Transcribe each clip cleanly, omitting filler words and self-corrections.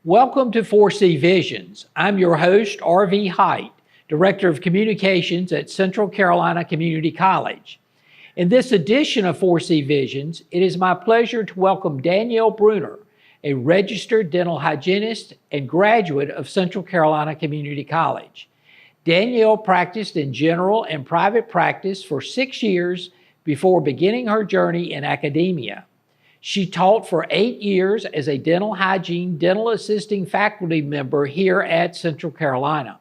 Welcome to 4C Visions. I'm your host, R.V. Height, Director of Communications at Central Carolina Community College. In this edition of 4C Visions, it is my pleasure to welcome Danielle Bruner, a registered dental hygienist and graduate of Central Carolina Community College. Danielle practiced in general and private practice for 6 years before beginning her journey in academia. She taught for 8 years as a dental hygiene dental assisting faculty member here at Central Carolina.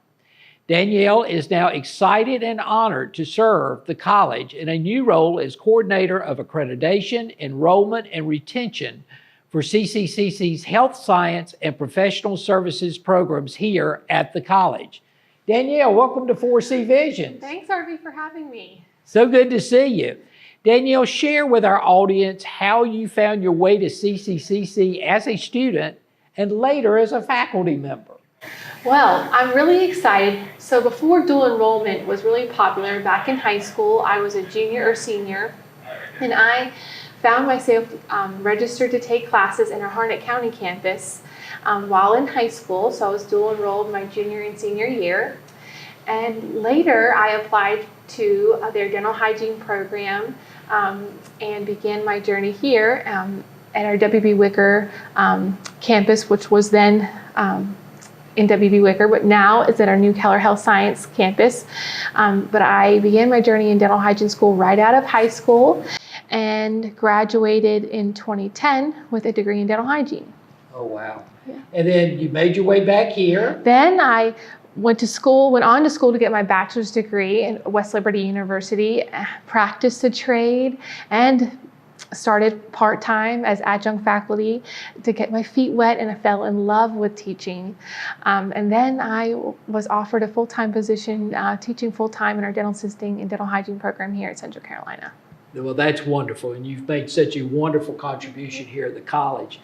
Danielle is now excited and honored to serve the college in a new role as coordinator of accreditation, enrollment, and retention for CCCC's Health Science and Professional Services programs here at the college. Danielle, welcome to 4C Visions. Thanks, RV, for having me. So good to see you. Danielle, share with our audience how you found your way to CCCC as a student and later as a faculty member. Well, I'm really excited. So before dual enrollment was really popular back in high school, I was a junior or senior, and I found myself registered to take classes in our Harnett County campus while in high school. So I was dual enrolled my junior and senior year. And later I applied to their dental hygiene program and began my journey here at our W.B. Wicker campus, which was then in W.B. Wicker, but now it's at our new Keller Health Science campus. But I began my journey in dental hygiene school right out of high school and graduated in 2010 with a degree in dental hygiene. Oh, wow. Yeah. And then you made your way back here. Then I went on to school to get my bachelor's degree at West Liberty University, practiced the trade, and started part-time as adjunct faculty to get my feet wet, and I fell in love with teaching. And then I was offered a full-time position teaching full-time in our dental assisting and dental hygiene program here at Central Carolina. Well, that's wonderful, and you've made such a wonderful contribution here at the college.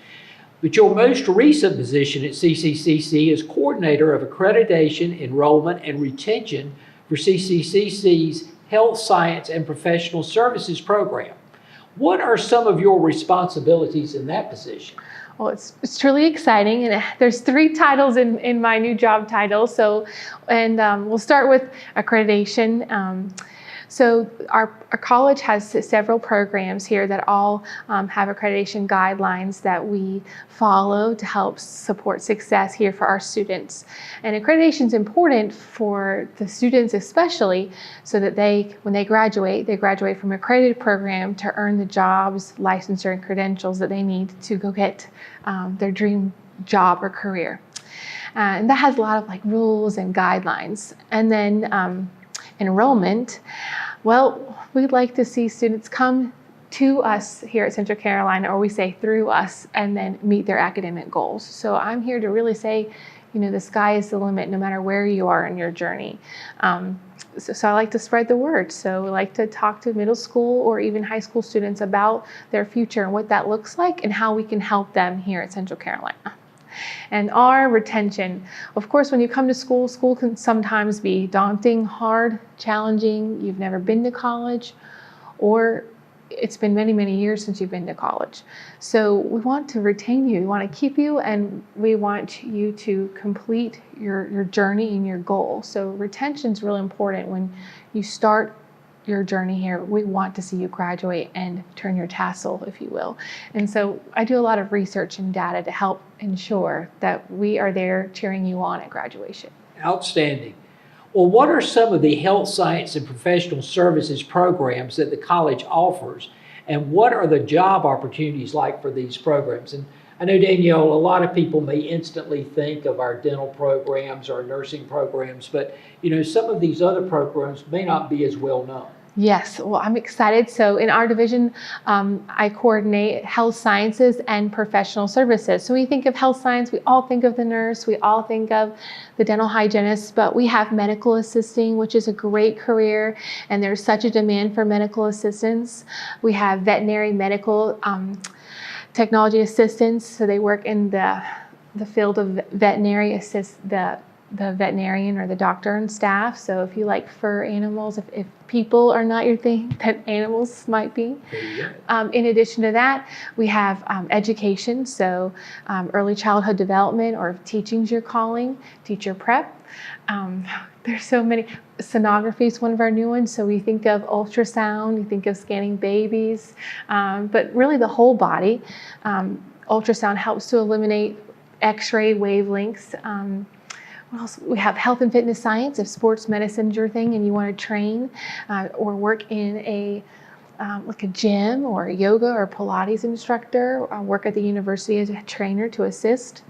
But your most recent position at CCCC is coordinator of accreditation, enrollment, and retention for CCCC's Health Science and Professional Services program. What are some of your responsibilities in that position? Well, it's truly exciting, and there's 3 titles in my new job title. So, we'll start with accreditation. So our college has several programs here that all have accreditation guidelines that we follow to help support success here for our students. And accreditation is important for the students especially, so that when they graduate from an accredited program to earn the jobs, licensure, and credentials that they need to go get their dream job or career. And that has a lot of rules and guidelines. And then enrollment, well, we'd like to see students come to us here at Central Carolina, or we say through us, and then meet their academic goals. So I'm here to really say, the sky is the limit no matter where you are in your journey. So I like to spread the word. So we like to talk to middle school or even high school students about their future and what that looks like and how we can help them here at Central Carolina. And our retention, of course, when you come to school, school can sometimes be daunting, hard, challenging. You've never been to college, or it's been many, many years since you've been to college. So we want to retain you, we want to keep you, and we want you to complete your journey and your goal. So retention is really important when you start your journey here. We want to see you graduate and turn your tassel, if you will. And so I do a lot of research and data to help ensure that we are there cheering you on at graduation. Outstanding. Well, what are some of the health science and professional services programs that the college offers, and what are the job opportunities like for these programs? And I know, Danielle, a lot of people may instantly think of our dental programs or nursing programs, but some of these other programs may not be as well known. Yes, well, I'm excited. So in our division, I coordinate health sciences and professional services. So when we think of health science, we all think of the nurse, we all think of the dental hygienist, but we have medical assisting, which is a great career, and there's such a demand for medical assistants. We have veterinary medical technology assistants, so they work in the field of veterinary the veterinarian or the doctor and staff. So if you like fur animals, if people are not your thing, then animals might be. In addition to that, we have education, so early childhood development, or if teaching's your calling, teacher prep. There's so many. Sonography is one of our new ones. So we think of ultrasound, we think of scanning babies, but really the whole body. Ultrasound helps to eliminate X-ray wavelengths. What else? We have health and fitness science. If sports medicine's your thing and you want to train or work in a like a gym or a yoga or Pilates instructor, work at the university as a trainer to assist.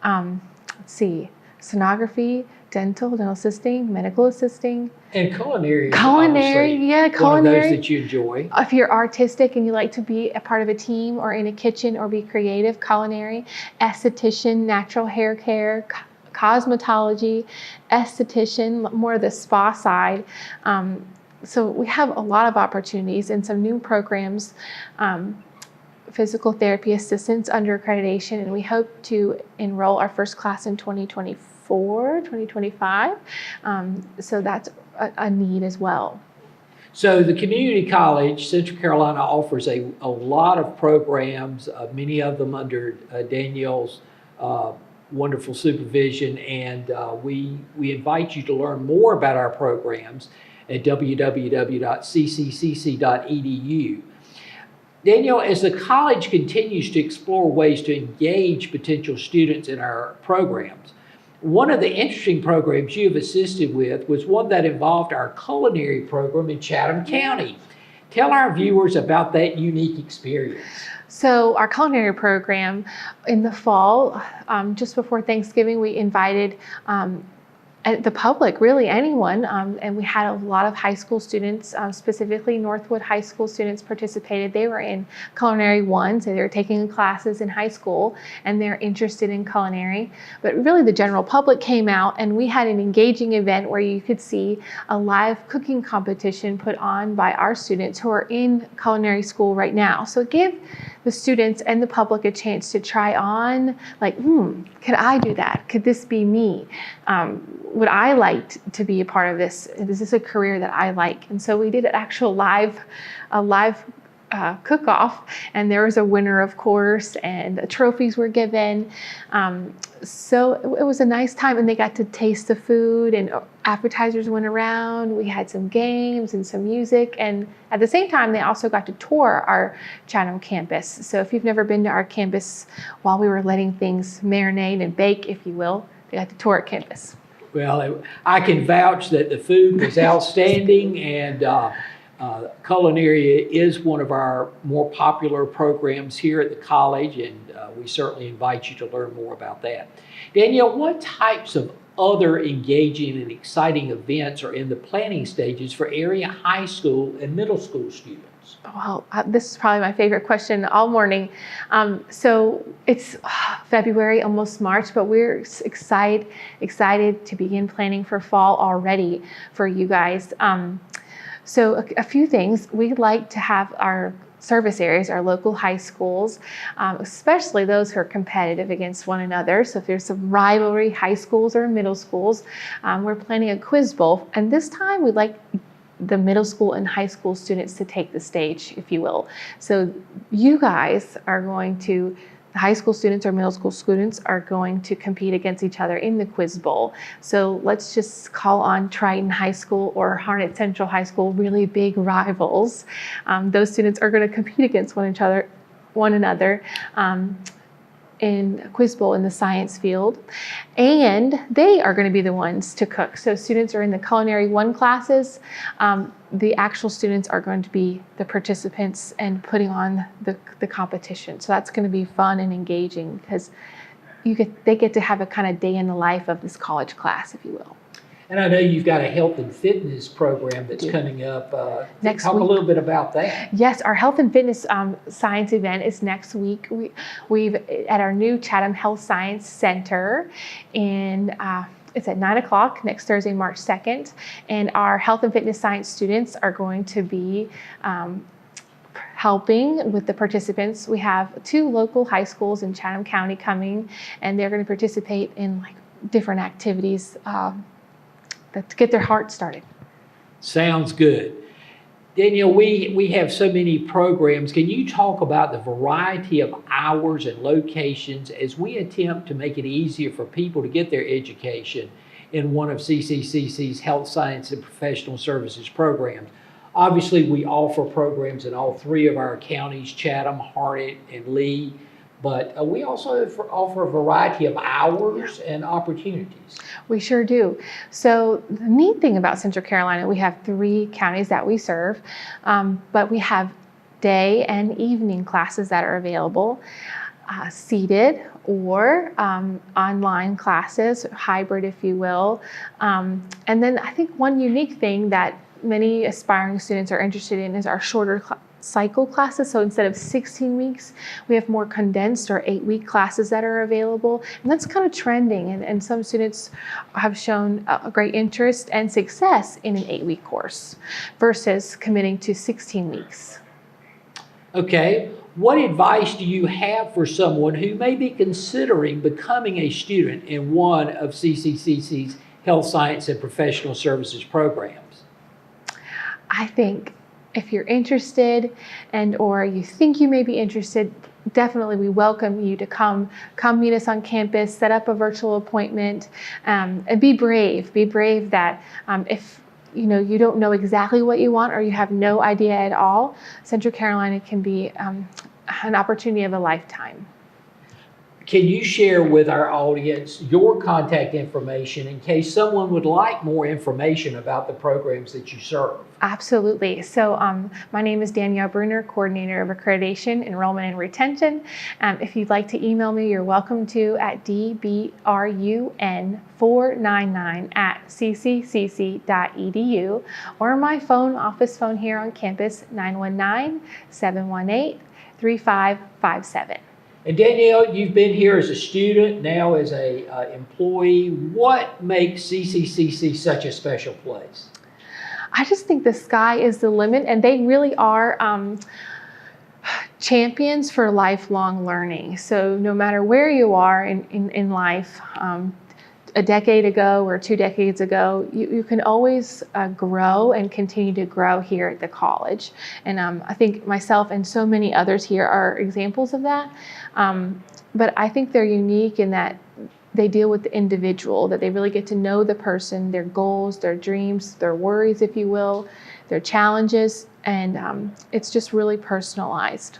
Let's see, sonography, dental assisting, medical assisting. And culinary. Yeah, culinary. One of those that you enjoy. If you're artistic and you like to be a part of a team or in a kitchen or be creative, culinary, esthetician, natural hair care, cosmetology, esthetician, more of the spa side. So we have a lot of opportunities and some new programs, physical therapy assistants under accreditation, and we hope to enroll our first class in 2024, 2025. So that's a need as well. So the community college, Central Carolina, offers a lot of programs, many of them under Danielle's wonderful supervision, and we invite you to learn more about our programs at www.cccc.edu. Danielle, as the college continues to explore ways to engage potential students in our programs, one of the interesting programs you have assisted with was one that involved our culinary program in Chatham County. Tell our viewers about that unique experience. So our culinary program in the fall, just before Thanksgiving, we invited the public, really anyone, and we had a lot of high school students, specifically Northwood High School students participated. They were in Culinary 1, so they were taking classes in high school and they're interested in culinary. But really the general public came out and we had an engaging event where you could see a live cooking competition put on by our students who are in culinary school right now. So it gave the students and the public a chance to try on, like, could I do that? Could this be me? Would I like to be a part of this? Is this a career that I like? And so we did an actual live cook-off, and there was a winner, of course, and trophies were given. So it was a nice time, and they got to taste the food, and appetizers went around. We had some games and some music, and at the same time, they also got to tour our Chatham campus. So if you've never been to our campus while we were letting things marinate and bake, if you will, they got to tour our campus. Well, I can vouch that the food was outstanding, and culinary is one of our more popular programs here at the college, and we certainly invite you to learn more about that. Danielle, what types of other engaging and exciting events are in the planning stages for area high school and middle school students? Well, this is probably my favorite question all morning. So it's February, almost March, but we're excited to begin planning for fall already for you guys. So a few things. We'd like to have our service areas, our local high schools, especially those who are competitive against one another. So if there's some rivalry, high schools or middle schools, we're planning a quiz bowl. And this time we'd like the middle school and high school students to take the stage, if you will. So you guys are going to, the high school students or middle school students are going to compete against each other in the quiz bowl. So let's just call on Triton High School or Harnett Central High School, really big rivals. Those students are going to compete against one another in a quiz bowl in the science field, and they are going to be the ones to cook. So students are in the Culinary 1 classes. The actual students are going to be the participants and putting on the competition. So that's going to be fun and engaging because they get to have a kind of day in the life of this college class, if you will. And I know you've got a health and fitness program that's coming up. Next talk week. A little bit about that. Yes, our health and fitness science event is next week. We've at our new Chatham Health Science Center, and it's at 9 o'clock next Thursday, March 2nd. And our health and fitness science students are going to be helping with the participants. We have 2 local high schools in Chatham County coming, and they're going to participate in like different activities to get their heart started. Sounds good. Danielle, we have so many programs. Can you talk about the variety of hours and locations as we attempt to make it easier for people to get their education in one of CCCC's Health Science and Professional Services programs? Obviously, we offer programs in all three of our counties, Chatham, Harnett, and Lee, but we also offer a variety of hours and opportunities. We sure do. So the neat thing about Central Carolina, we have 3 counties that we serve, but we have day and evening classes that are available, seated or online classes, hybrid if you will. And then I think one unique thing that many aspiring students are interested in is our shorter cycle classes. So instead of 16 weeks, we have more condensed or 8-week classes that are available. And that's kind of trending. And some students have shown a great interest and success in an 8-week course versus committing to 16 weeks. Okay. What advice do you have for someone who may be considering becoming a student in one of CCCC's Health Science and Professional Services programs? I think if you're interested or you think you may be interested, definitely we welcome you to come meet us on campus, set up a virtual appointment, and be brave. Be brave that if you don't know exactly what you want or you have no idea at all, Central Carolina can be an opportunity of a lifetime. Can you share with our audience your contact information in case someone would like more information about the programs that you serve? Absolutely. So my name is Danielle Bruner, Coordinator of Accreditation, Enrollment, and Retention. If you'd like to email me, you're welcome to at dbrun499@cccc.edu or my office phone here on campus, 919-718-3557. And Danielle, you've been here as a student, now as a employee. What makes CCCC such a special place? I just think the sky is the limit, and they really are champions for lifelong learning. So no matter where you are in life, a decade ago or 2 decades ago, you can always grow and continue to grow here at the college. And I think myself and so many others here are examples of that. But I think they're unique in that they deal with the individual, that they really get to know the person, their goals, their dreams, their worries, if you will, their challenges, and it's just really personalized.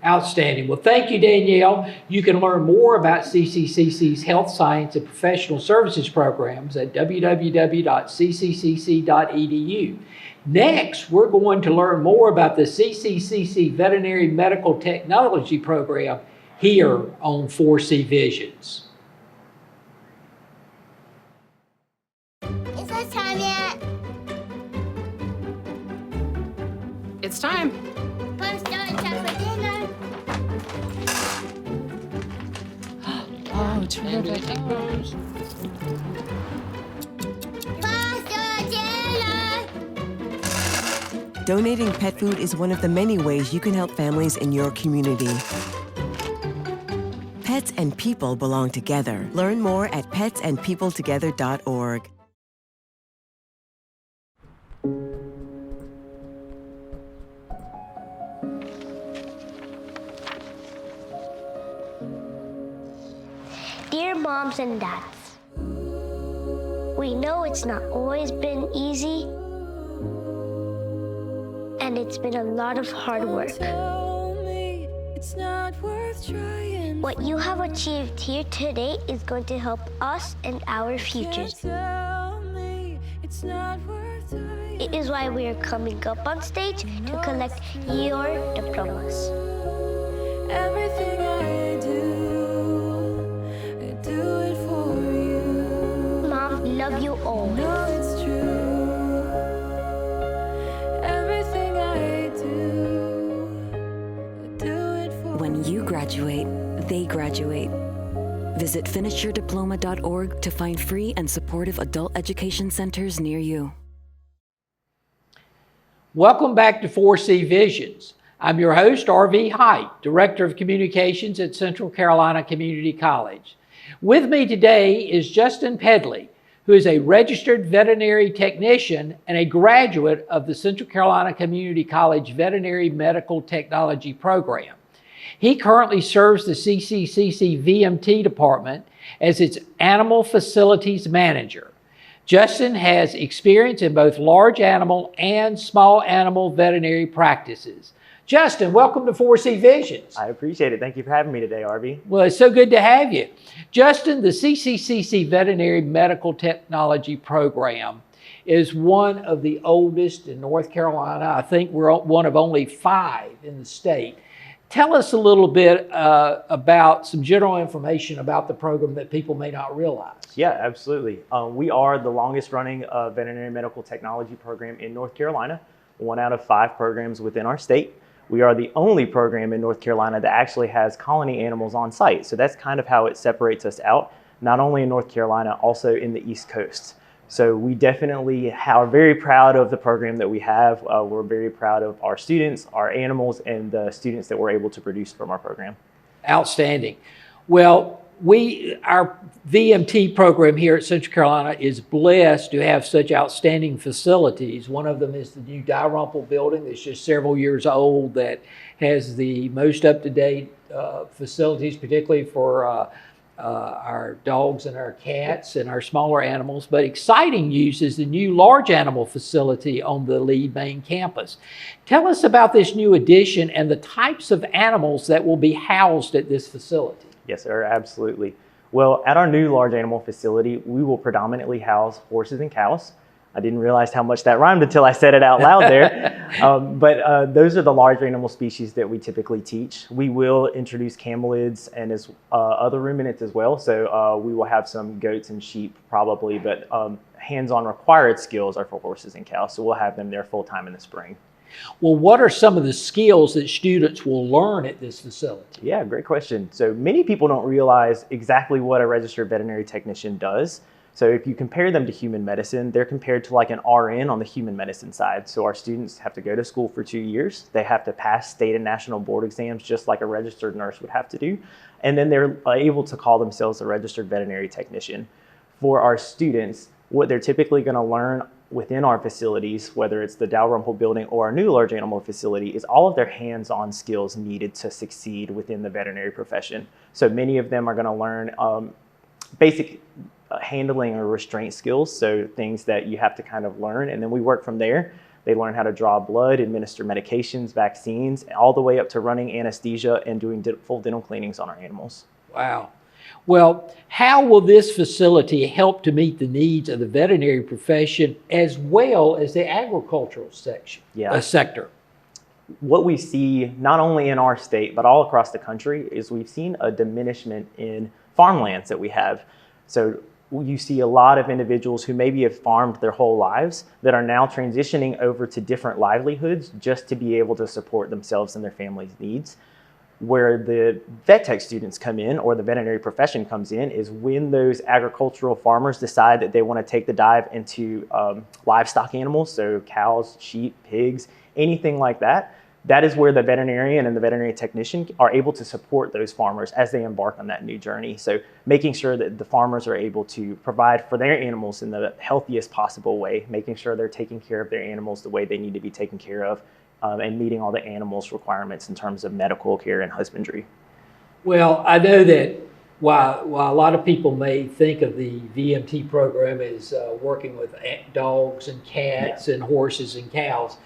Outstanding. Well, thank you, Danielle. You can learn more about CCCC's Health Science and Professional Services programs at www.cccc.edu. Next, we're going to learn more about the CCCC Veterinary Medical Technology program here on 4C Visions. Is it time yet? It's time. Let's start time for dinner. Oh, terrific. Faster dinner. Donating pet food is one of the many ways you can help families in your community. Pets and people belong together. Learn more at petsandpeopletogether.org. Dear moms and dads, we know it's not always been easy, and it's been a lot of hard work. What you have achieved here today is going to help us and our futures. It is why we are coming up on stage to collect your diplomas. Everything I do it for you. Mom, love you all. No, it's true. Everything I do it for When you graduate, they graduate. Visit finishyourdiploma.org to find free and supportive adult education centers near you. Welcome back to 4C Visions. I'm your host, R.V. Height, Director of Communications at Central Carolina Community College. With me today is Justin Pedley, who is a registered veterinary technician and a graduate of the Central Carolina Community College Veterinary Medical Technology Program. He currently serves the CCCC VMT department as its Animal Facilities Manager. Justin has experience in both large animal and small animal veterinary practices. Justin, welcome to 4C Visions. I appreciate it. Thank you for having me today, RV. Well, it's so good to have you. Justin, the CCCC Veterinary Medical Technology Program is one of the oldest in North Carolina. I think we're one of only 5 in the state. Tell us a little bit about some general information about the program that people may not realize. Yeah, absolutely. We are the longest running veterinary medical technology program in North Carolina, 1 out of 5 programs within our state. We are the only program in North Carolina that actually has colony animals on site. So that's kind of how it separates us out, not only in North Carolina, also in the East Coast. So we definitely are very proud of the program that we have. We're very proud of our students, our animals, and the students that we're able to produce from our program. Outstanding. Well, our VMT program here at Central Carolina is blessed to have such outstanding facilities. One of them is the new Dalrymple building that's just several years old that has the most up-to-date facilities, particularly for our dogs and our cats and our smaller animals. But exciting news is the new large animal facility on the Lee main campus. Tell us about this new addition and the types of animals that will be housed at this facility. Yes, sir, absolutely. Well, at our new large animal facility, we will predominantly house horses and cows. I didn't realize how much that rhymed until I said it out loud there. But those are the large animal species that we typically teach. We will introduce camelids and other ruminants as well. So we will have some goats and sheep probably, but hands-on required skills are for horses and cows. So we'll have them there full-time in the spring. Well, what are some of the skills that students will learn at this facility? Yeah, great question. So many people don't realize exactly what a registered veterinary technician does. So if you compare them to human medicine, they're compared to like an RN on the human medicine side. So our students have to go to school for 2 years. They have to pass state and national board exams just like a registered nurse would have to do. And then they're able to call themselves a registered veterinary technician. For our students, what they're typically going to learn within our facilities, whether it's the Dalrymple building or our new large animal facility, is all of their hands-on skills needed to succeed within the veterinary profession. So many of them are going to learn basic handling or restraint skills, so things that you have to kind of learn, and then we work from there. They learn how to draw blood, administer medications, vaccines, all the way up to running anesthesia and doing full dental cleanings on our animals. Wow. Well, how will this facility help to meet the needs of the veterinary profession as well as the agricultural sector? What we see not only in our state, but all across the country is we've seen a diminishment in farmlands that we have. So you see a lot of individuals who maybe have farmed their whole lives that are now transitioning over to different livelihoods just to be able to support themselves and their family's needs. Where the vet tech students come in, or the veterinary profession comes in, is when those agricultural farmers decide that they want to take the dive into livestock animals, so cows, sheep, pigs, anything like that. That is where the veterinarian and the veterinary technician are able to support those farmers as they embark on that new journey. So making sure that the farmers are able to provide for their animals in the healthiest possible way, making sure they're taking care of their animals the way they need to be taken care of, and meeting all the animals' requirements in terms of medical care and husbandry. Well, I know that while a lot of people may think of the VMT program as working with dogs and cats and horses and cows,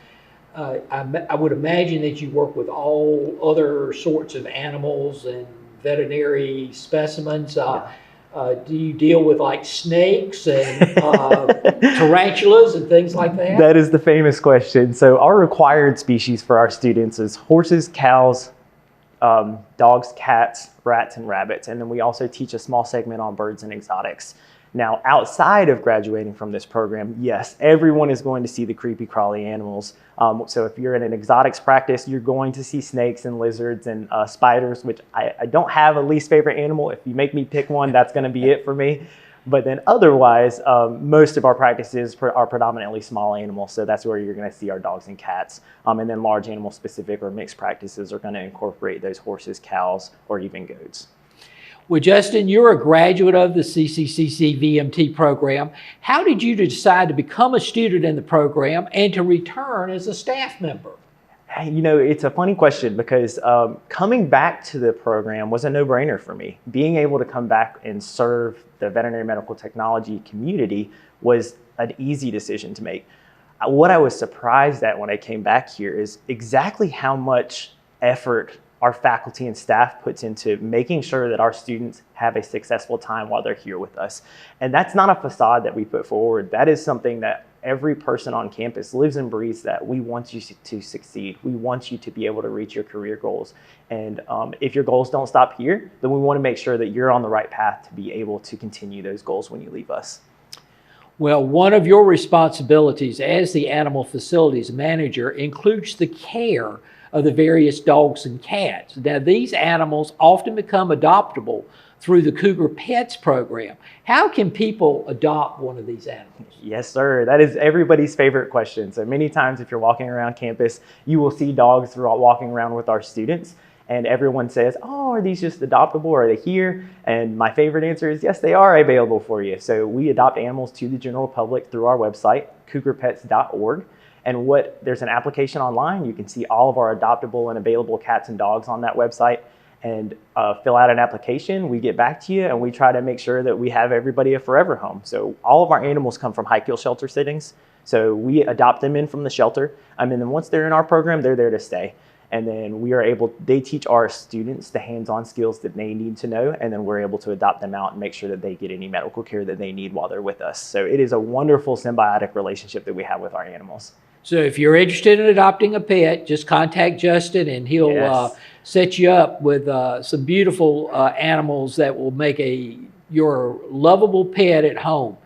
I would imagine that you work with all other sorts of animals and veterinary specimens. Do you deal with like snakes and tarantulas and things like that? That is the famous question. So our required species for our students is horses, cows, dogs, cats, rats, and rabbits. And then we also teach a small segment on birds and exotics. Now, outside of graduating from this program, yes, everyone is going to see the creepy crawly animals. So if you're in an exotics practice, you're going to see snakes and lizards and spiders, which I don't have a least favorite animal. If you make me pick one, that's going to be it for me. But then otherwise, most of our practices are predominantly small animals. So that's where you're going to see our dogs and cats. And then large animal specific or mixed practices are going to incorporate those horses, cows, or even goats. Well, Justin, you're a graduate of the CCCC VMT program. How did you decide to become a student in the program and to return as a staff member? Hey, it's a funny question because coming back to the program was a no-brainer for me. Being able to come back and serve the veterinary medical technology community was an easy decision to make. What I was surprised at when I came back here is exactly how much effort our faculty and staff puts into making sure that our students have a successful time while they're here with us. And that's not a facade that we put forward. That is something that every person on campus lives and breathes, that we want you to succeed. We want you to be able to reach your career goals. And if your goals don't stop here, then we want to make sure that you're on the right path to be able to continue those goals when you leave us. Well, one of your responsibilities as the animal facilities manager includes the care of the various dogs and cats. Now, these animals often become adoptable through the Cougar Pets program. How can people adopt one of these animals? Yes, sir. That is everybody's favorite question. So many times if you're walking around campus, you will see dogs walking around with our students. And everyone says, oh, are these just adoptable? Are they here? And my favorite answer is, yes, they are available for you. So we adopt animals to the general public through our website, cougarpets.org. And there's an application online. You can see all of our adoptable and available cats and dogs on that website, and fill out an application. We get back to you and we try to make sure that we have everybody a forever home. So all of our animals come from high kill shelter sittings. So we adopt them in from the shelter. And then once they're in our program, they're there to stay. And then they teach our students the hands-on skills that they need to know. And then we're able to adopt them out and make sure that they get any medical care that they need while they're with us. So it is a wonderful symbiotic relationship that we have with our animals. So if you're interested in adopting a pet, just contact Justin and he'll set you up with some beautiful animals that will make your lovable pet at home.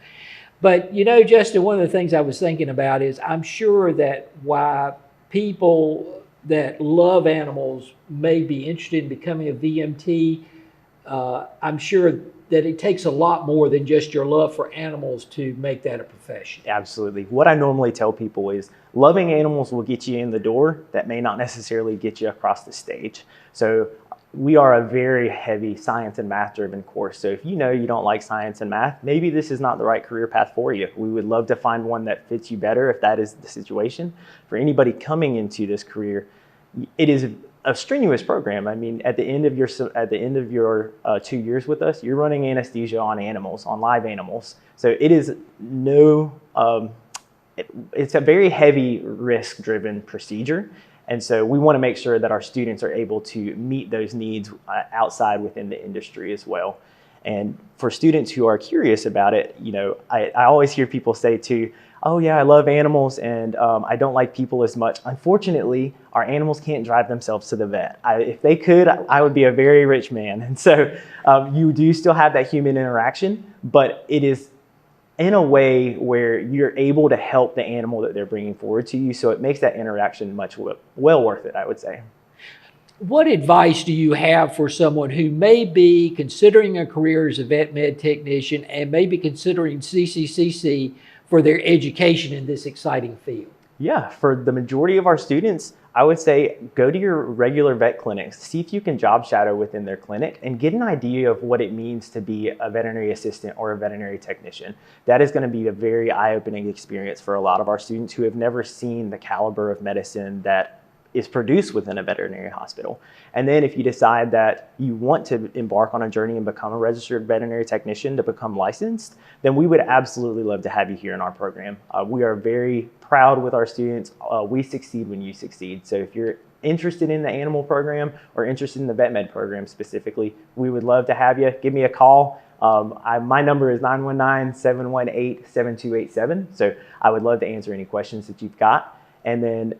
But Justin, one of the things I was thinking about is I'm sure that why people that love animals may be interested in becoming a VMT, I'm sure that it takes a lot more than just your love for animals to make that a profession. Absolutely. What I normally tell people is loving animals will get you in the door. That may not necessarily get you across the stage. So we are a very heavy science and math driven course. So if you don't like science and math, maybe this is not the right career path for you. We would love to find one that fits you better if that is the situation. For anybody coming into this career, it is a strenuous program. I mean, at the end of your 2 years with us, you're running anesthesia on animals, on live animals. So it is it's a very heavy risk-driven procedure. And so we want to make sure that our students are able to meet those needs outside within the industry as well. And for students who are curious about it, I always hear people say too, oh yeah, I love animals and I don't like people as much. Unfortunately, our animals can't drive themselves to the vet. If they could, I would be a very rich man. And so you do still have that human interaction, but it is in a way where you're able to help the animal that they're bringing forward to you. So it makes that interaction much well worth it, I would say. What advice do you have for someone who may be considering a career as a vet med technician and may be considering CCCC for their education in this exciting field? Yeah, for the majority of our students, I would say go to your regular vet clinics, see if you can job shadow within their clinic and get an idea of what it means to be a veterinary assistant or a veterinary technician. That is going to be a very eye-opening experience for a lot of our students who have never seen the caliber of medicine that is produced within a veterinary hospital. And then if you decide that you want to embark on a journey and become a registered veterinary technician to become licensed, then we would absolutely love to have you here in our program. We are very proud with our students. We succeed when you succeed. So if you're interested in the animal program or interested in the vet med program specifically, we would love to have you. Give me a call. My number is 919-718-7287. So I would love to answer any questions that you've got. And then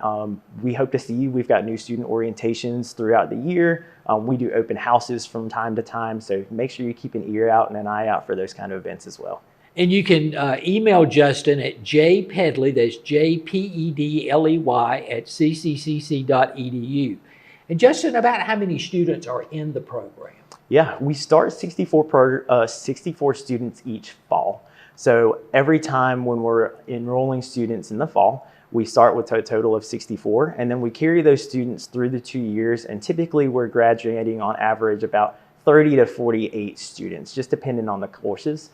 we hope to see you. We've got new student orientations throughout the year. We do open houses from time to time. So make sure you keep an ear out and an eye out for those kind of events as well. And you can email Justin at jpedley, that's jpedley at cccc.edu. And Justin, about how many students are in the program? Yeah, we start 64 students each fall. So every time when we're enrolling students in the fall, we start with a total of 64, and then we carry those students through the 2 years, and typically we're graduating on average about 30 to 48 students, just depending on the courses.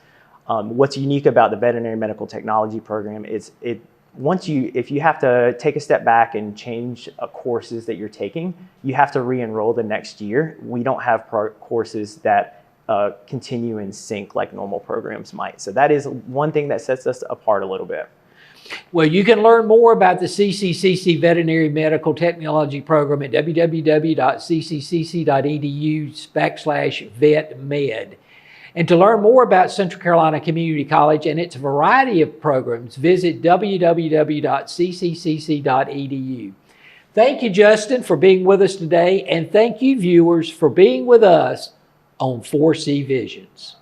What's unique about the veterinary medical technology program is if you have to take a step back and change courses that you're taking, you have to re-enroll the next year. We don't have courses that continue in sync like normal programs might. So that is one thing that sets us apart a little bit. Well, you can learn more about the CCCC Veterinary Medical Technology Program at www.cccc.edu/vetmed. And to learn more about Central Carolina Community College and its variety of programs, visit www.cccc.edu. Thank you, Justin, for being with us today, and thank you, viewers, for being with us on 4C Visions.